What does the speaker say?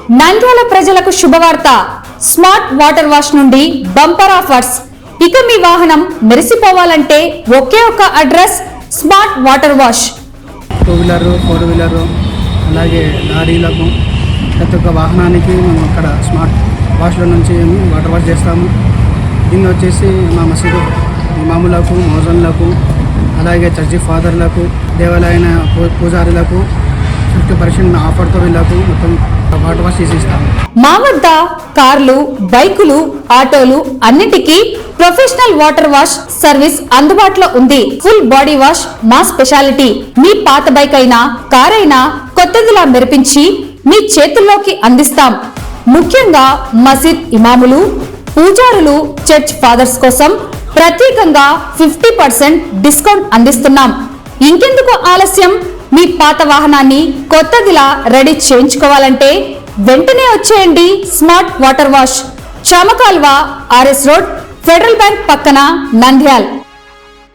నంద్యాల ప్రజలకు శుభవార్త. Smart water wash నుండి బంపర్ ఆఫర్స్. ఇక మీ వాహనం మెరిసిపోవాలంటే ఒకే ఒక్క address smart water wash. 2 wheeler 4 wheeler అలాగే లారీలకు ప్రతి ఒక్క వాహనానికి మేము అక్కడ స్మార్ట్ వాష్ల నుంచి వాటర్ వాష్ చేస్తాము. దీన్ని వచ్చేసి మా మసీదు ఇమాములకు, మౌజన్లకు, అలాగే చర్చి ఫాదర్లకు, దేవాలయన పూజారులకు 50% ఆఫర్తో వీళ్ళకు మొత్తం వాటర్ వాష్ చేసి ఇస్తాము. మా వద్ద కార్లు, బైకులు, ఆటోలు అన్నిటికీ ప్రొఫెషనల్ వాటర్ వాష్ సర్వీస్ అందుబాటులో ఉంది. ఫుల్ బాడీ వాష్ మా స్పెషాలిటీ. మీ పాత బైక్ అయినా, కార్ అయినా కొత్తదిలా మెరిపించి మీ చేతుల్లోకి అందిస్తాం. ముఖ్యంగా మసీద్ ఇమాములు, పూజారులు, చర్చ్ ఫాదర్స్ కోసం ప్రత్యేకంగా 50% డిస్కౌంట్ అందిస్తున్నాం. ఇంకెందుకు ఆలస్యం? మీ పాత వాహనాన్ని కొత్తదిలా రెడీ చేయించుకోవాలంటే వెంటనే వచ్చేయండి. Smart water wash, Chamakalva, RS road, federal bank పక్కన, నంద్యాల్.